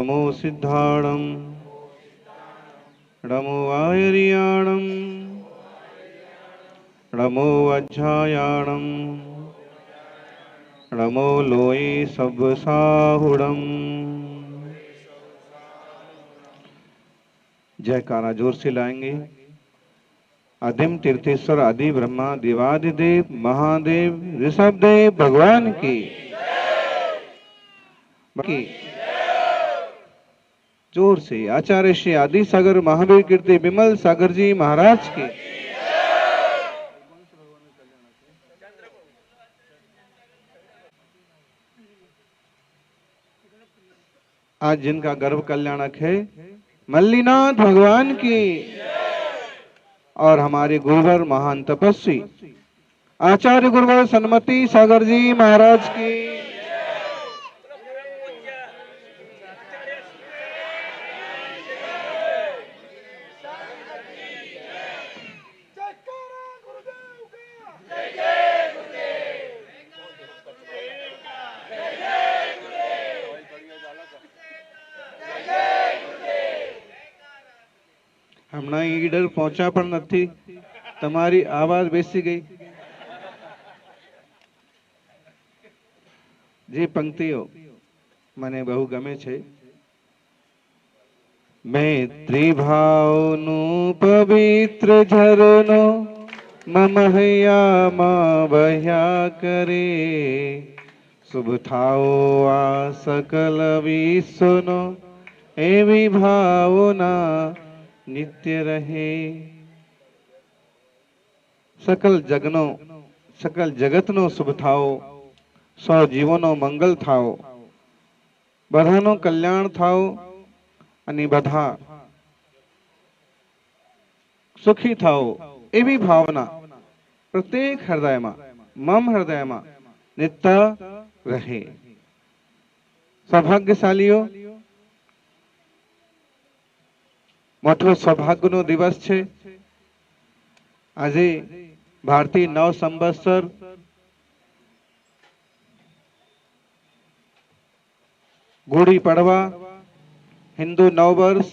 नमो सिद्धाणं नमो आयर्याणं नमो अज्जायाणं नमो लोये सबसाहुणं। जयकारा जोर से लाएंगे। आदिम तीर्थेश्वर आदि ब्रह्मा देवादिदेव महादेव ऋषभदेव भगवान की जोर से आचार्य श्री आदि सागर महावीर कीर्ति विमल सागर जी महाराज के। आज जिनका गर्भ कल्याणक है मल्लीनाथ भगवान की और हमारे गुरुवर महान तपस्वी आचार्य गुरुवर सन्मति सागर जी महाराज की। હમણાં ઈડર પહોંચા પણ નથી, તમારી આવાજ બેસી ગઈ. જે પંક્તિઓ મને બહુ ગમે છે. મૈત્રી ભાવનું પવિત્ર ઝરનો મમ હૈયામાં વહ્યા કરે. શુભ થાઓ આ सकल વિશ્વનો એવી ભાવના नित्य रहे. सकल जगनो सकल जगतनो शुभ थाओ, सौ जीवनो मंगल थाओ, बधानो कल्याण थाओ अनि बधा सुखी थाओ एवी भावना प्रत्येक हृदय में मम हृदय में नित्य रहे. सौभाग्यशालीओ मोटो सौभाग्यनो दिवस छे. आजे भारतीय नव संवत्सर गुड़ी पड़वा हिंदू नव वर्ष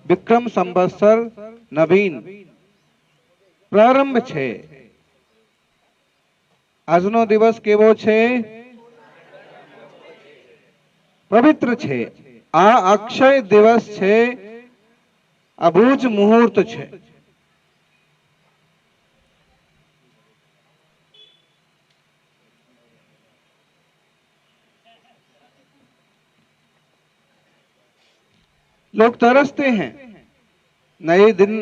विक्रम संवत्सर नवीन प्रारंभ छे. आजनो दिवस केवो छे? पवित्र छे. आ अक्षय दिवस छे. अबूझ मुहूर्त छे. लोग तरसते हैं नए दिन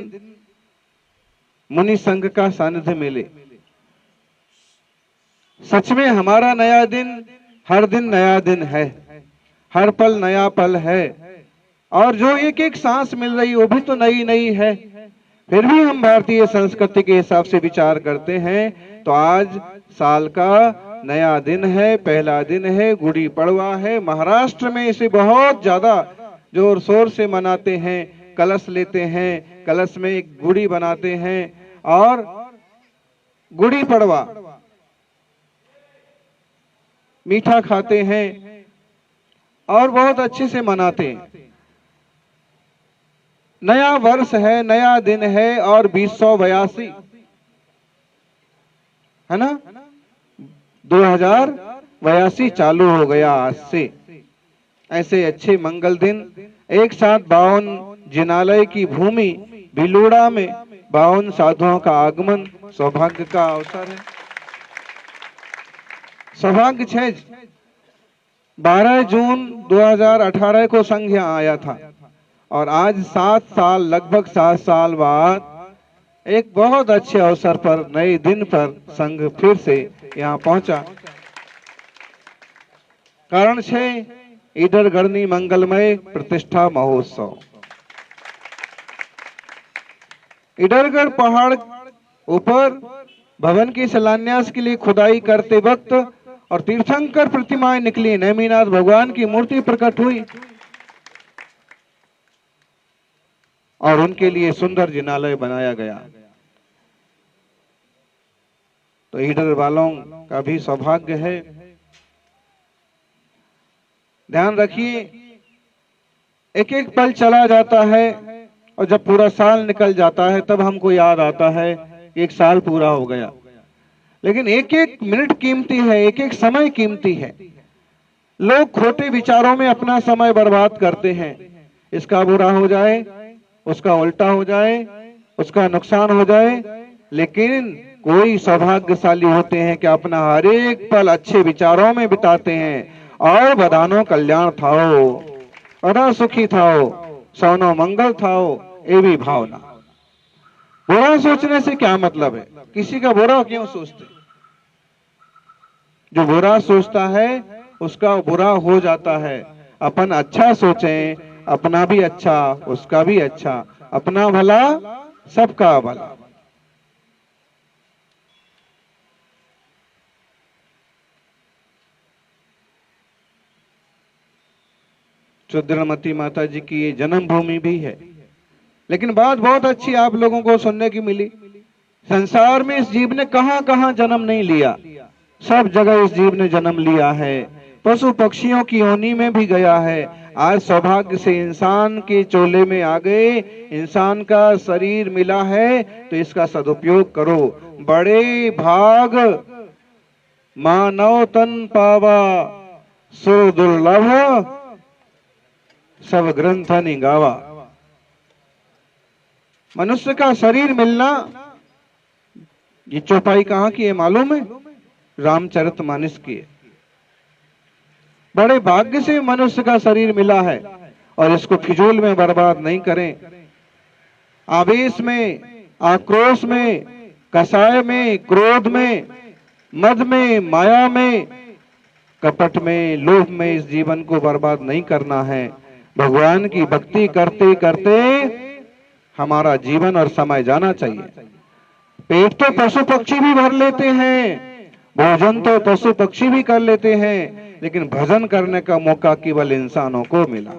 मुनि संघ का सानिध्य मिले. सच में हमारा नया दिन हर दिन नया दिन है, हर पल नया पल है. और जो एक एक सांस मिल रही वो भी तो नई नई है. फिर भी हम भारतीय संस्कृति के हिसाब से विचार करते हैं तो आज साल का नया दिन है, पहला दिन है, गुड़ी पड़वा है. महाराष्ट्र में इसे बहुत ज्यादा जोर शोर से मनाते हैं. कलश लेते हैं, कलश में एक गुड़ी बनाते हैं और गुड़ी पड़वा मीठा खाते हैं और बहुत अच्छे से मनाते हैं. नया वर्ष है, नया दिन है और 2082 है ना, 2082 चालू हो गया आज से. ऐसे अच्छे मंगल दिन एक साथ 52 जिनालय की भूमि भिलूड़ा में 52 साधुओं का आगमन सौभाग्य का अवसर है. सौभाग्य छे. 12 जून 2018 को संघ यहाँ आया था और आज 7 साल लगभग 7 साल बाद एक बहुत अच्छे अवसर पर नए दिन पर संघ फिर से यहाँ पहुंचा. कारण छे ईडरगढ़नी मंगलमय प्रतिष्ठा महोत्सव. ईडरगढ़ पहाड़ ऊपर भवन की शिलान्यास के लिए खुदाई करते वक्त और तीर्थंकर प्रतिमाएं निकली. नेमिनाथ भगवान की मूर्ति प्रकट हुई और उनके लिए सुंदर जिनालय बनाया गया. तो ईडर वालों का भी सौभाग्य है. ध्यान रखिए एक एक पल चला जाता है और जब पूरा साल निकल जाता है तब हमको याद आता है कि एक साल पूरा हो गया। लेकिन एक एक मिनट कीमती है, एक एक समय कीमती है। लोग खोटे विचारों में अपना समय बर्बाद करते हैं। इसका बुरा हो जाए, उसका उल्टा हो जाए, उसका नुकसान हो जाए। लेकिन कोई सौभाग्यशाली होते हैं कि अपना हर एक पल अच्छे विचारों में बिताते हैं और बधानो कल्याण थाओ, अरा सुखी थाओ, सौनो मंगल थाओ, ये भी भावना। बुरा सोचने से क्या मतलब है? किसी का बुरा क्यों सोचते? जो बुरा सोचता है उसका बुरा हो जाता है। अपन अच्छा सोचें, अपना भी अच्छा, उसका भी अच्छा, अपना भला सबका भला। रुद्रमती माता जी की ये जन्मभूमि भी है। लेकिन बात बहुत अच्छी आप लोगों को सुनने की मिली। संसार में इस जीव ने कहां कहां जन्म नहीं लिया, सब जगह इस जीव ने जन्म लिया है। पशु पक्षियों की योनि में भी गया है। आज सौभाग्य से इंसान के चोले में आ गए, इंसान का शरीर मिला है, तो इसका सदुपयोग करो। बड़े भाग मानव तन पावा, सो दुर्लभ सब ग्रंथ निगावा। मनुष्य का शरीर मिलना, ये चौपाई कहाँ की है मालूम है? रामचरितमानस की है। बड़े भाग्य से मनुष्य का शरीर मिला है और इसको फिजूल में बर्बाद नहीं करें। आवेश में, आक्रोश में, कसाय में, क्रोध में, मद में, माया में, कपट में, लोभ में इस जीवन को बर्बाद नहीं करना है। भगवान की भक्ति करते करते हमारा जीवन और समय जाना चाहिए। पेट तो पशु पक्षी भी भर लेते हैं, भोजन तो पशु पक्षी भी कर लेते हैं, लेकिन भजन करने का मौका केवल इंसानों को मिला।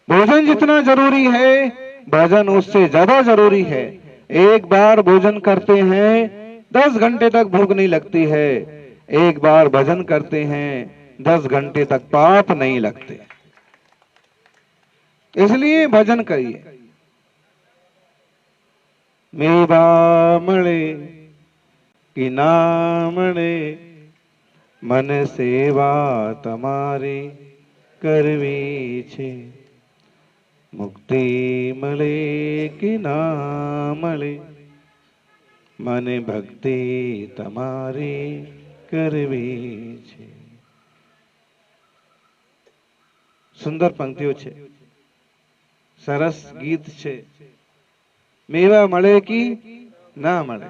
भोजन जितना जरूरी है, भजन उससे ज्यादा जरूरी है। एक बार भोजन करते हैं 10 घंटे तक भूख नहीं लगती है, एक बार भजन करते हैं 10 घंटे तक पाप नहीं लगते। इसलिए भजन करिए। मेवा मळे कि ना मळे, मन सेवा तमारी करवी छे। मुक्ति मळे कि ना मळे, मन भक्ति तमारी करवी छे। सुंदर पंक्तिओ छे, सरस गीत छे। मेवा मळे कि ना मळे,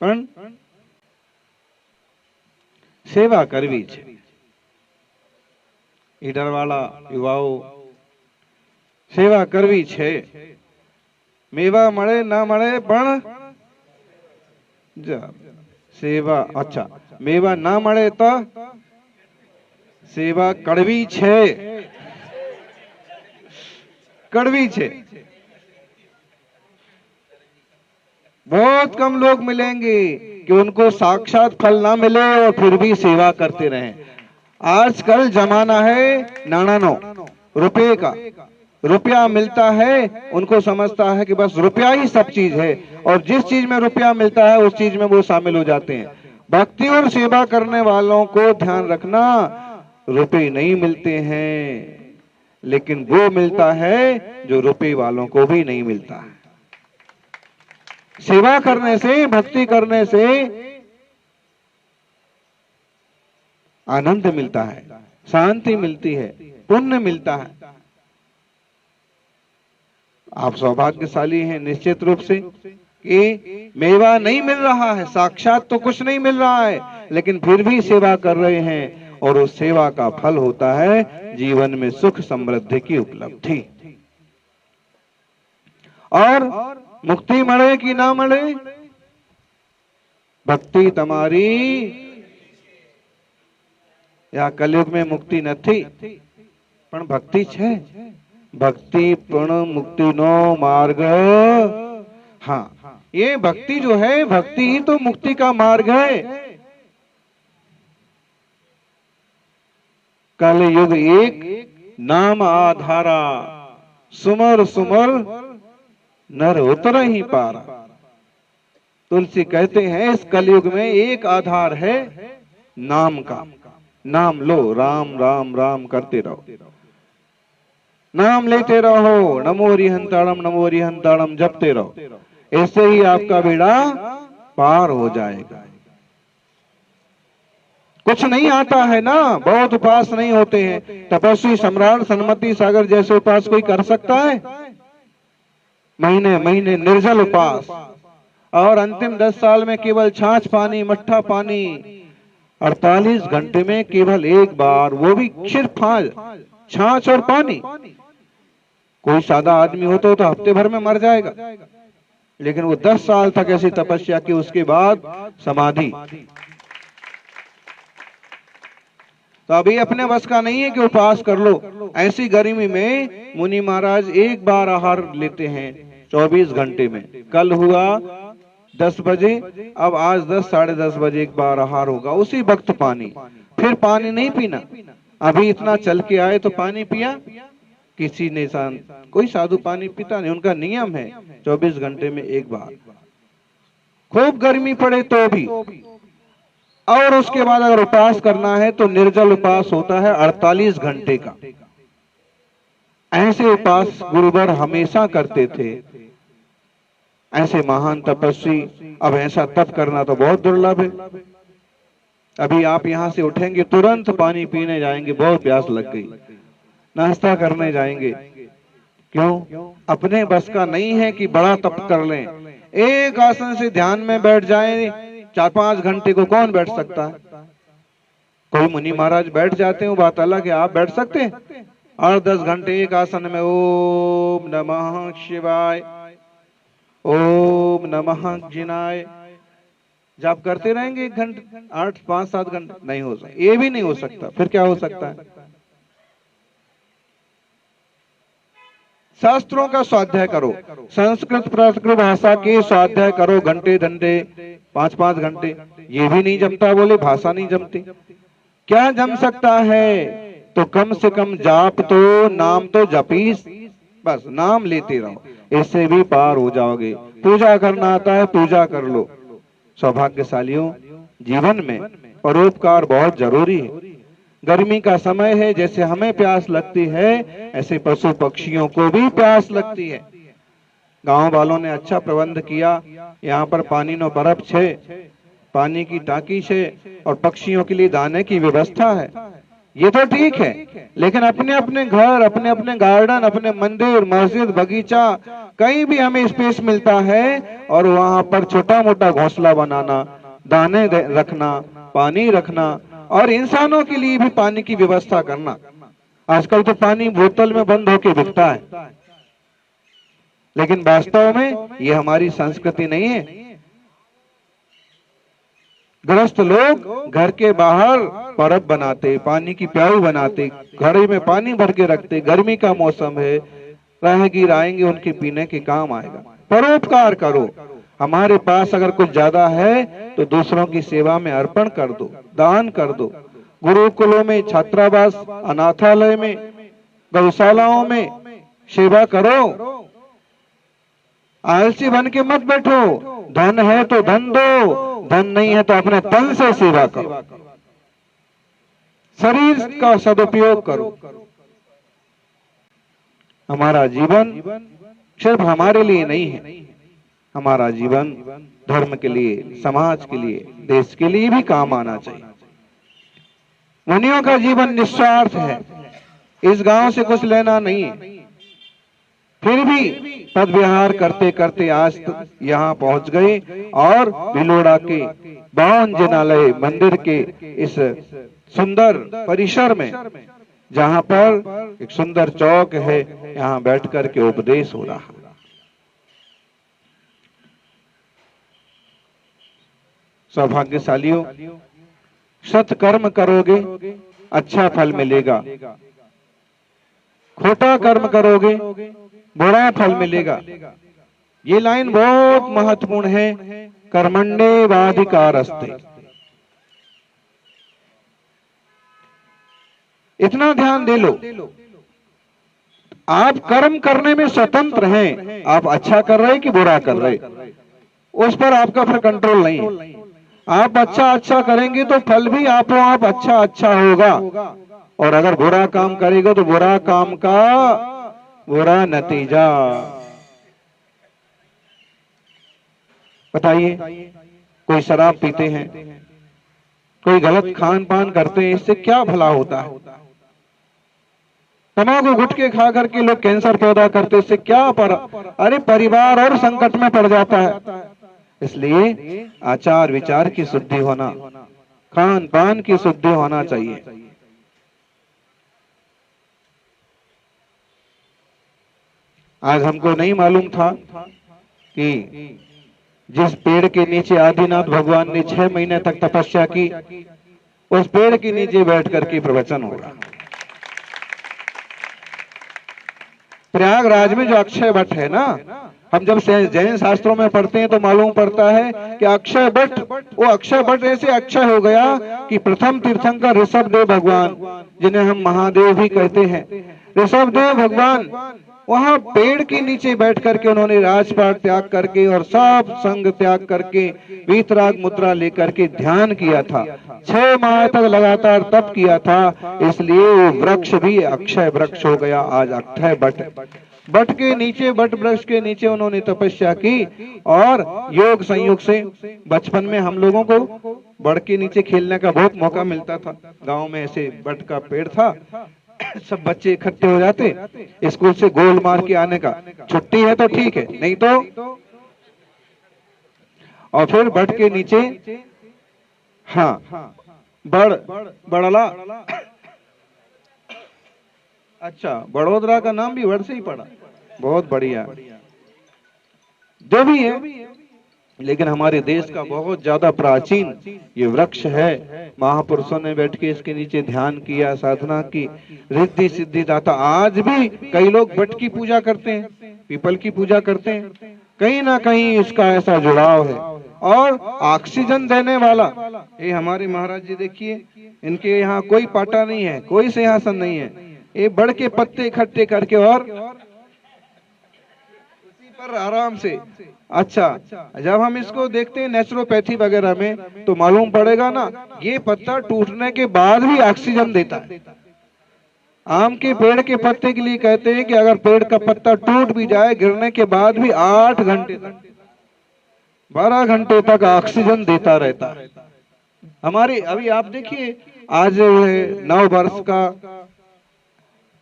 पण सेवा करवी छे। ईडरवाला युवाओ सेवा करवी छे। मेवा मळे ना मळे पण सेवा, अच्छा मेवा ना मळे तो सेवा कड़वी छे, कड़वी छे। बहुत कम लोग मिलेंगे कि उनको साक्षात फल ना मिले और फिर भी सेवा करते रहें। आजकल जमाना है नाणानो, रुपये का। रुपया मिलता है, उनको समझता है कि बस रुपया ही सब चीज है, और जिस चीज में रुपया मिलता है उस चीज में वो शामिल हो जाते हैं। भक्ति और सेवा करने वालों को ध्यान रखना, रुपये नहीं मिलते हैं, लेकिन वो मिलता है जो रुपये वालों को भी नहीं मिलता है। सेवा करने से, भक्ति करने से आनंद मिलता है, शांति मिलती है, पुण्य मिलता है। आप सौभाग्यशाली हैं निश्चित रूप से कि मेवा नहीं मिल रहा है, साक्षात तो कुछ नहीं मिल रहा है, लेकिन फिर भी सेवा कर रहे हैं, और उस सेवा का फल होता है जीवन में सुख समृद्धि की उपलब्धि। और मुक्ति मळे कि ना मळे, भक्ति तमारी। या कलयुग में मुक्ति નથી, પણ ભક્તિ છે। भक्ति पण मुक्ति नो मार्ग। हाँ, ये भक्ति जो है, भक्ति ही तो मुक्ति का मार्ग है। कल युग एक नाम आधारा, सुमर सुमर नर उतर ही पारा। तुलसी कहते हैं इस कलयुग में एक आधार है नाम का। नाम लो, राम राम राम करते रहो, नाम लेते रहो, नमो रिहंताणम नमो रिहंताणम जपते रहो। ऐसे ही आपका बेड़ा पार हो जाएगा। कुछ नहीं आता है ना, बहुत उपास नहीं होते हैं। तपस्वी सम्राट सन्मति सागर जैसे उपास कोई कर सकता है? महीने महीने निर्जल उपास, और अंतिम 10 साल में केवल छाछ पानी, मट्ठा पानी, 48 घंटे में केवल एक बार, वो भी सिर्फ छाछ और पानी। कोई सादा आदमी होता तो हफ्ते भर में मर जाएगा, लेकिन वो 10 साल तक ऐसी तपस्या की, उसके बाद समाधि। तो अभी अपने बस का नहीं है कि उपवास कर लो। ऐसी गर्मी में मुनि महाराज एक बार आहार लेते हैं 24 घंटे में। कल हुआ 10 बजे, अब आज 10 साढ़े 10 बजे एक बार आहार होगा, उसी वक्त पानी। फिर पानी नहीं पीना। अभी इतना चल के आए तो पानी पिया किसी ने? कोई साधु पानी पीता नहीं, उनका नियम है 24 घंटे में एक बार, खूब गर्मी पड़े तो भी। और उसके बाद अगर उपवास करना है तो निर्जल उपवास होता है 48 घंटे का। ऐसे उपवास गुरुवर हमेशा करते थे, ऐसे महान तपस्वी। अब ऐसा तप करना तो बहुत दुर्लभ है। अभी आप यहां से उठेंगे तुरंत पानी पीने जाएंगे, बहुत प्यास लग गई, नाश्ता करने जाएंगे। क्यों? अपने बस का नहीं है कि बड़ा तप कर लें। एक आसन से ध्यान में बैठ जाएं, 4-5 घंटे को कौन बैठ सकता है? कोई मुनि महाराज बैठ जाते हैं, वो बात अलग है, आप बैठ सकते हैं? 8-10 घंटे एक आसन में ओम नमः शिवाय, ओम नमः जिनाय जाप करते रहेंगे 1 घंटे, 8, 5, 7 घंटे? नहीं हो सकता, ये भी नहीं हो सकता। फिर क्या हो सकता है? शास्त्रों का स्वाध्याय करो, संस्कृत प्राकृत भाषा के स्वाध्याय करो, घंटे घंटे 5-5 घंटे। ये भी नहीं जमता, बोले भाषा नहीं जमती। क्या जम सकता है? तो कम से कम जाप तो, नाम तो जपीस, बस नाम लेते रहो, इससे भी पार हो जाओगे। पूजा करना आता है, पूजा कर लो। सौभाग्यशालियों, जीवन में परोपकार बहुत जरूरी है। गर्मी का समय है, जैसे हमें प्यास लगती है ऐसे पशु पक्षियों को भी प्यास लगती है। गांव वालों ने अच्छा प्रबंध किया, यहाँ पर पानी नो बर्फ छे, पानी की टाकी छे, और पक्षियों के लिए दाने की व्यवस्था है। ये तो ठीक है, लेकिन अपने अपने घर, अपने अपने गार्डन, अपने मंदिर, मस्जिद, बगीचा, कहीं भी हमें स्पेस मिलता है और वहां पर छोटा मोटा घोंसला बनाना, दाने रखना, पानी रखना, और इंसानों के लिए भी पानी की व्यवस्था करना। आजकल तो पानी बोतल में बंद होके बिकता है, लेकिन वास्तव में ये हमारी संस्कृति नहीं है। गृहस्थ लोग घर के बाहर परब बनाते, पानी की प्याऊ बनाते, घड़े में पानी भर के रखते। गर्मी का मौसम है, राहगीर आएंगे, उनके पीने के काम आएगा। परोपकार करो। हमारे पास अगर कुछ ज्यादा है तो दूसरों की सेवा में अर्पण कर दो, दान कर दो। गुरुकुलों में, छात्रावास, अनाथालय में, गौशालाओं में सेवा करो। आलसी बन के मत बैठो। धन है तो धन दो, धन नहीं है तो अपने तन से सेवा करो, शरीर का सदुपयोग करो। हमारा जीवन सिर्फ हमारे लिए नहीं है, हमारा जीवन धर्म के लिए, समाज के लिए, देश के लिए भी काम आना चाहिए। मुनियों का जीवन निस्वार्थ है, इस गांव से कुछ लेना नहीं है। फिर भी पद विहार करते करते आज यहाँ पहुंच गए, और भिलोड़ा के 52 जिनालय मंदिर के इस सुंदर परिसर में, जहाँ पर एक सुंदर चौक है, यहाँ बैठ करके उपदेश हो रहा। सौभाग्यशालियों, सत्कर्म करोगे अच्छा फल मिलेगा, खोटा कर्म करोगे बुरा फल मिलेगा। ये लाइन बहुत महत्वपूर्ण है। कर्मण्येवाधिकारस्ते, इतना ध्यान दे लो, आप कर्म करने में स्वतंत्र हैं। आप अच्छा कर रहे कि बुरा कर रहे, उस पर आपका फिर कंट्रोल नहीं है। आप अच्छा करेंगे तो फल भी आप अच्छा होगा, और अगर बुरा काम करेंगे तो बुरा काम का बुरा नतीजा। बताइए, कोई शराब पीते हैं, कोई गलत खान पान करते हैं, इससे क्या भला होता है? तंबाकू गुटखे खा करके लोग कैंसर पैदा करते, इससे क्या अरे परिवार और संकट में पड़ जाता है। इसलिए आचार विचार की शुद्धि होना, खान पान की शुद्धि होना चाहिए। आज हमको नहीं मालूम था कि जिस पेड़ के नीचे आदिनाथ भगवान ने 6 महीने तक तपस्या की, उस पेड़ के नीचे बैठ करके प्रवचन होगा। प्रयागराज में जो अक्षय वट है ना, हम जब जैन शास्त्रों में पढ़ते हैं तो मालूम पड़ता है कि अक्षय वट, वो अक्षय वट ऐसे अक्षय हो गया कि प्रथम तीर्थंकर ऋषभदेव भगवान, जिन्हें हम महादेव भी कहते हैं, ऋषभदेव भगवान वहां पेड़ के नीचे बैठ करके उन्होंने राजपाट त्याग करके और सब संग त्याग करके वीतराग मुद्रा लेकर के ध्यान किया था। 6 माह तक लगातार तप किया था, इसलिए वो वृक्ष भी अक्षय वृक्ष हो गया। आज अक्षय वट के नीचे, वट वृक्ष के नीचे उन्होंने तपस्या की, और योग संयोग से बचपन में हम लोगों को वट के नीचे खेलने का बहुत मौका मिलता था। गांव में ऐसे वट का पेड़ था, सब बच्चे इकट्ठे हो जाते, स्कूल से गोल मार के आने का, छुट्टी है तो ठीक है, नहीं तो, और फिर वट के नीचे, हाँ, बड़ला, अच्छा, बड़ोदरा का नाम भी वट से ही पड़ा, बहुत बढ़िया। जो भी है, लेकिन हमारे देश का बहुत ज्यादा प्राचीन ये वृक्ष है। महापुरुषों ने बैठ के इसके नीचे ध्यान किया, साधना की, रिद्धि सिद्धि दाता। आज भी कई लोग वट की पूजा करते हैं, पीपल की पूजा करते हैं, कहीं ना कहीं इसका ऐसा जुड़ाव है। और ऑक्सीजन देने वाला, ये हमारे महाराज जी देखिए, इनके यहाँ कोई पाटा नहीं है, कोई सिंहासन नहीं है, ये बड़ के पत्ते इकट्ठे करके और उसी पर आराम से। अच्छा, जब हम इसको देखते हैं नेचुरोपैथी वगैरह में, तो मालूम पड़ेगा ना, ये पत्ता टूटने के बाद भी ऑक्सीजन देता है। आम के पेड़ के पत्ते के लिए कहते हैं कि अगर पेड़ का पत्ता टूट भी जाए, गिरने के बाद भी 8 घंटे तक, 12 घंटे तक ऑक्सीजन देता रहता है। हमारे अभी आप देखिए, आज नव वर्ष का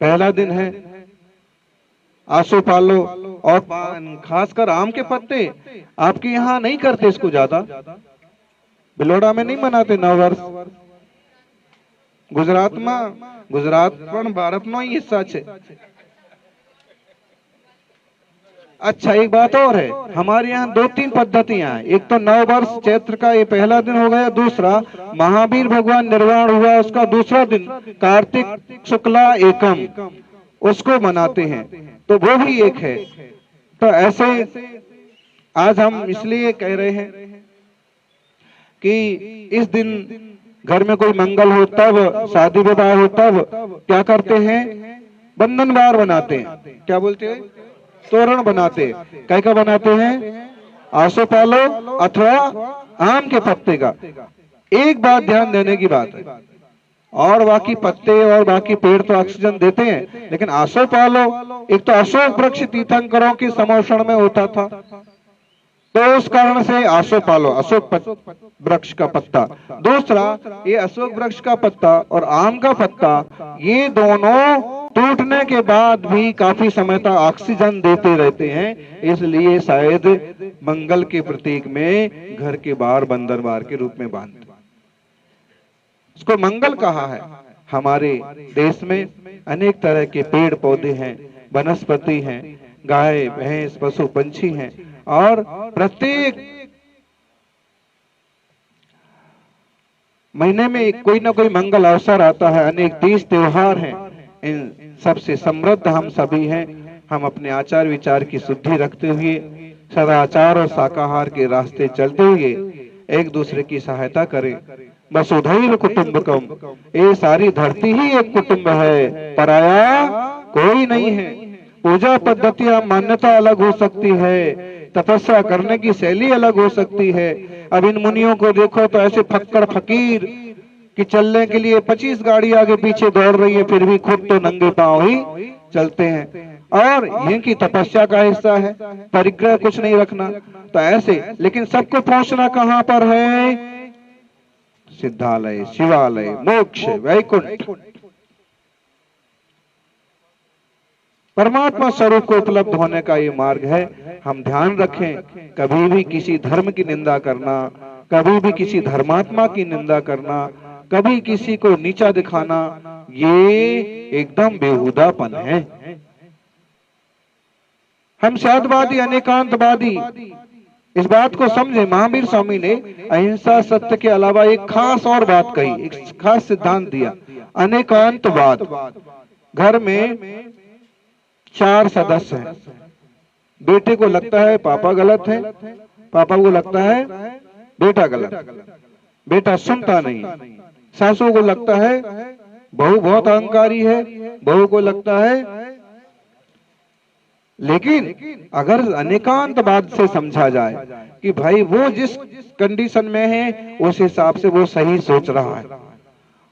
पहला दिन है, आसो पालो, और खासकर आम के पत्ते आपके यहाँ नहीं करते इसको ज्यादा, बिलोड़ा में नहीं मनाते नववर्ष। गुजरात પણ ભારતનો ही हिस्सा है। अच्छा, एक बात और है, हमारे यहाँ 2-3 पद्धतियां हैं। एक तो नववर्ष चैत्र का ये पहला दिन हो गया, दूसरा महावीर भगवान निर्वाण हुआ उसका दूसरा दिन कार्तिक शुक्ला एकम, उसको मनाते हैं, तो वो भी एक है। तो ऐसे आज हम इसलिए कह रहे हैं कि इस दिन घर में कोई मंगल हो तब, शादी विवाह हो तब क्या करते हैं, बंधनवार बनाते हैं। क्या बोलते हैं, तोरण बनाते। क्या क्या बनाते हैं, आसोपालो अथवा आम के पत्ते का। एक बात ध्यान देने की बात है, और बाकी पत्ते और बाकी पेड़ तो ऑक्सीजन देते हैं, लेकिन आसोपालो, एक तो अशोक वृक्ष तीर्थंकरों के समोषण में होता था, तो उस कारण से आसोपालो, अशोक वृक्ष का पत्ता। दूसरा, ये अशोक वृक्ष का पत्ता और आम का पत्ता, ये दोनों टूटने के बाद भी काफी समय तक ऑक्सीजन देते रहते हैं, इसलिए शायद मंगल के प्रतीक में घर के बाहर बंदरबार के रूप में बांधते, उसको मंगल कहा है। हमारे देश में अनेक तरह के पेड़ पौधे हैं, वनस्पति हैं, गाय भैंस पशु पंछी हैं, और प्रत्येक महीने में कोई ना कोई मंगल अवसर आता है, अनेक तीज त्योहार हैं। इन सबसे समृद्ध हम सभी हैं। हम अपने आचार विचार की शुद्धि रखते हुए, सदाचार और शाकाहार के रास्ते चलते हुए एक दूसरे की सहायता करें। वसुधैव कुटुंबकम, ये सारी धरती ही एक कुटुंब है, पराया कोई नहीं है। पूजा पद्धतियां मान्यता अलग हो सकती है, तपस्या करने की शैली अलग हो सकती है। अब इन मुनियों को देखो तो ऐसे फक्कड़ फकीर कि चलने के लिए 25 गाड़ी आगे पीछे दौड़ रही है, फिर भी खुद तो नंगे पांव ही चलते हैं। और इनकी तपस्या का हिस्सा है, परिग्रह कुछ नहीं रखना। तो ऐसे, लेकिन सबको पहुंचना कहां पर है? सिद्धालय, शिवालय, मोक्ष, वैकुंठ, परमात्मा स्वरूप को उपलब्ध होने का ये मार्ग है। हम ध्यान रखें, कभी भी किसी धर्म की निंदा करना, कभी भी किसी धर्मात्मा की निंदा करना, कभी किसी को नीचा दिखाना, ये एकदम बेहुदापन है। हम शायदवादी, अनेकांतवादी इस बात को समझे। महावीर स्वामी ने अहिंसा सत्य के अलावा एक खास और बात कही, एक खास सिद्धांत दिया, अनेकांतवाद। घर में 4 सदस्य हैं, बेटे को लगता है पापा गलत है, पापा को लगता है बेटा गलत, बेटा सुनता नहीं। सासू को लगता है बहू बहुत अहंकारी है, बहू को लगता है। लेकिन अगर अनेकांतवाद से समझा जाए कि भाई वो जिस कंडीशन में है उस हिसाब से वो सही सोच रहा है,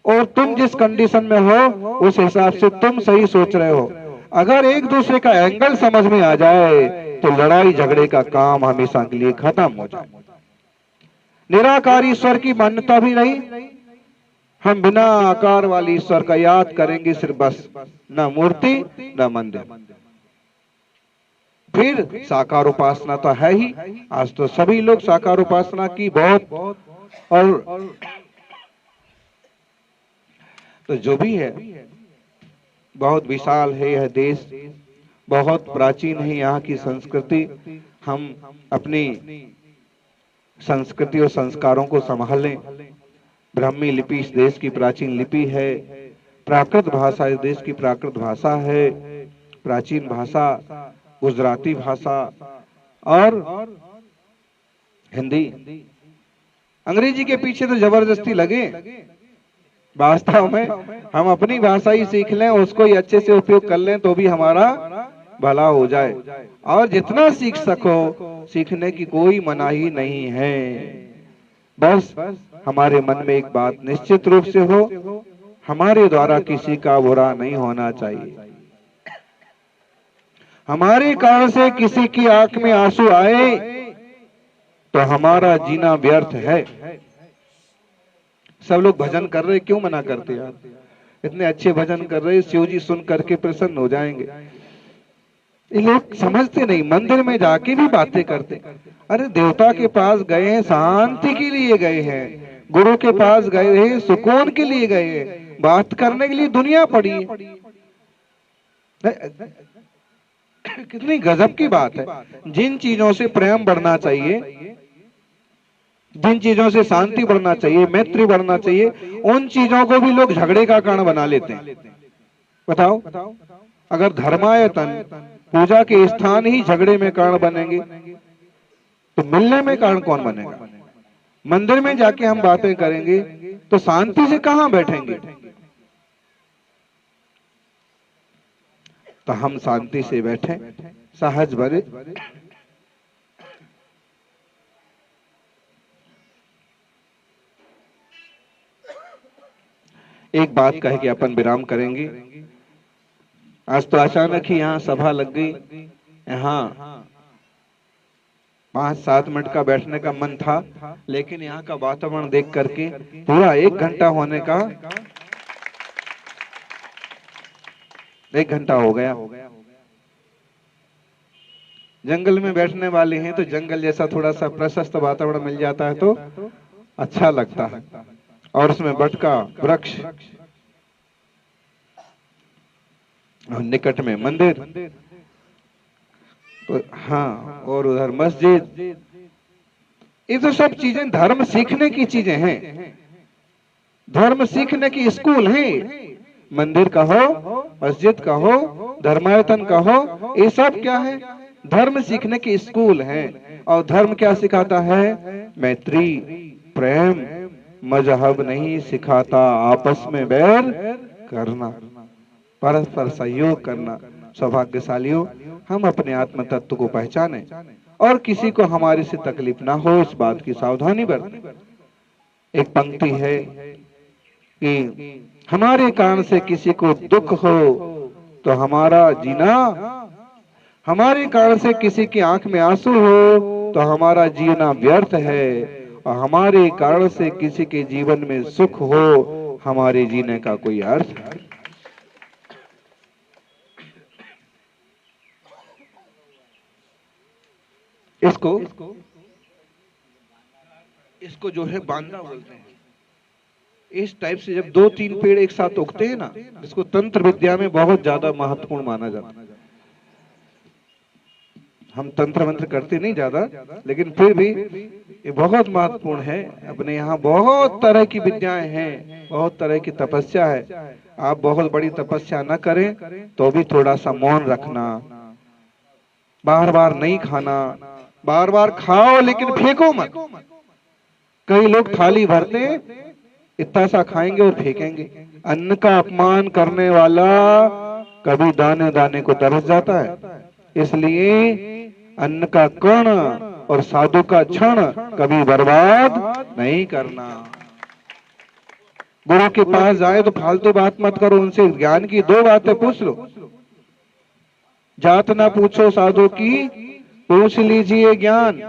और तुम जिस कंडीशन में हो उस हिसाब से तुम सही सोच रहे हो, अगर एक दूसरे का एंगल समझ में आ जाए तो लड़ाई झगड़े का काम हमेशा के लिए खत्म हो जाए। निराकार ईश्वर की मान्यता भी नहीं, हम बिना आकार वाली ईश्वर का याद करेंगे सिर्फ, बस न मूर्ति न मंदिर। फिर साकार उपासना तो है ही, आज तो सभी लोग साकार उपासना की बहुत, और तो जो भी है बहुत विशाल है यह देश, बहुत प्राचीन है यहाँ की संस्कृति। हम अपनी संस्कृति और संस्कारों को संभालें। ब्राह्मी लिपि इस देश की प्राचीन लिपि है, प्राकृत भाषा इस देश की प्राकृत भाषा है, प्राचीन भाषा गुजराती भाषा और हिंदी। अंग्रेजी के पीछे तो जबरदस्ती लगे, वास्तव में हम अपनी भाषा ही सीख लें, उसको ही अच्छे से उपयोग कर लें तो भी हमारा भला हो जाए। और जितना सीख सको, सीखने की कोई मनाही नहीं है। बस हमारे मन में एक बात निश्चित रूप से हो, हमारे द्वारा किसी का बुरा नहीं होना चाहिए। हमारे कारण से किसी की आंख में आंसू आए तो हमारा जीना व्यर्थ है। सब लोग भजन कर रहे, क्यों मना करते यार? इतने अच्छे भजन कर रहे, शिव जी सुन करके प्रसन्न हो जाएंगे। ये लोग समझते नहीं, मंदिर में जाके भी बातें करते। अरे देवता के पास गए हैं, शांति के लिए गए हैं, गुरु के पास गए हैं, सुकून के लिए गए हैं, बात करने के लिए दुनिया पड़ी है। कितनी गजब की बात है। जिन चीजों से प्रेम बढ़ना चाहिए, जिन चीजों से शांति बढ़ना चाहिए, मैत्री बढ़ना चाहिए, उन चीजों को भी लोग झगड़े का कारण बना लेते हैं। बताओ, अगर धर्मायतन पूजा के स्थान ही झगड़े में कारण बनेंगे तो मिलने में कारण कौन बनेगा? मंदिर में जाके हम बातें करेंगे तो शांति से कहां बैठेंगे? तो हम शांति से बैठे, सहज भरे। एक बात कह के अपन विराम करेंगे। आज तो अचानक ही यहाँ सभा लग गई। यहाँ 5-7 मिनट का बैठने का मन था, लेकिन यहाँ का वातावरण देख करके पूरा 1 घंटा होने का 1 घंटा हो गया। जंगल में बैठने वाले हैं तो जंगल जैसा थोड़ा सा प्रशस्त वातावरण मिल जाता है तो अच्छा लगता है। और उसमें बट का वृक्ष, निकट में मंदिर, तो हाँ, और उधर मस्जिद। ये तो सब चीजें धर्म सीखने की चीजें हैं, धर्म सीखने की स्कूल है। मंदिर कहो, मस्जिद कहो, धर्मायतन कहो, ये सब क्या है? धर्म सीखने की स्कूल है। और धर्म क्या सिखाता है? मैत्री, प्रेम, मजहब नहीं सिखाता आपस में बैर करना, परस्पर सहयोग करना। सौभाग्यशालियों, हम अपने आत्म तत्व को पहचाने और किसी को हमारे से तकलीफ ना हो, इस बात की सावधानी बरतें। एक पंक्ति है कि हमारे कारण से किसी को दुख हो तो हमारा जीना, हमारे कारण से किसी की आंख में आंसू हो तो हमारा जीना व्यर्थ है, और हमारे कारण से किसी के जीवन में सुख हो हमारे जीने का कोई अर्थ है। इसको जो है बांदा बोलते हैं। इस टाइप से जब दो तीन पेड़ एक साथ उगते हैं ना, इसको तंत्र विद्या में बहुत ज्यादा महत्वपूर्ण माना जाता है। हम तंत्र मंत्र करते नहीं ज्यादा, लेकिन फिर भी ये बहुत महत्वपूर्ण है। अपने यहाँ बहुत तरह की विद्याएं हैं, बहुत तरह की तपस्या है। आप बहुत बड़ी तपस्या न करें तो भी थोड़ा सा मौन रखना, बार बार नहीं खाना, बार बार खाओ लेकिन फेंको मत। कई लोग थाली भरते इतना सा खाएंगे और फेंकेंगे। अन्न का अपमान करने वाला कभी दाने दाने को तरस जाता है। इसलिए अन्न का कण और साधु का क्षण कभी बर्बाद नहीं करना। गुरु के पास जाए तो फालतू बात मत करो, उनसे ज्ञान की दो बातें पूछ लो। जात ना पूछो साधु की, पूछ लीजिए ज्ञान।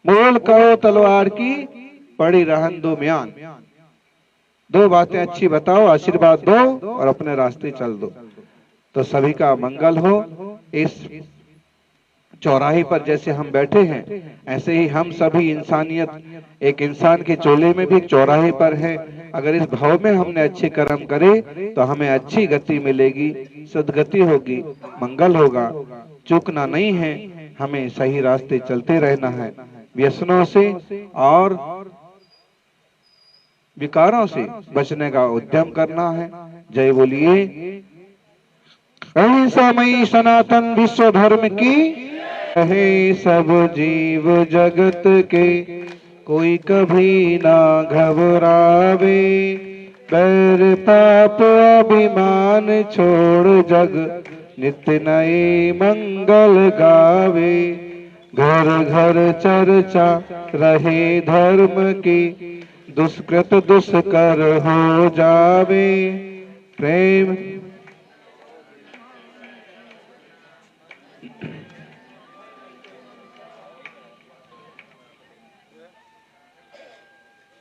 मोल करो तलवार की, पड़ी रहन दो म्यान। दो बातें अच्छी बताओ, आशीर्वाद दो और अपने रास्ते चल दो, तो सभी का मंगल हो। इस चौराहे पर जैसे हम बैठे हैं, ऐसे ही हम सभी इंसानियत, एक इंसान के चोले में भी एक चौराहे पर है। अगर इस भाव में हमने अच्छे कर्म करे तो हमें अच्छी गति मिलेगी, सदगति होगी, मंगल होगा। चूकना नहीं है, हमें सही रास्ते चलते रहना है। व्यसनों से और विकारों से बचने का उद्यम करना है। जय बोलिए अहिंसामयी सनातन विश्व धर्म की। रहे सब जीव जगत के, कोई कभी ना घबरावे। बैर पाप अभिमान छोड़ जग नित्य नए मंगल गावे। घर घर चर्चा रहे धर्म की, दुष्कृत दुष्कर हो जावे। प्रेम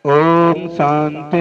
ओम शांति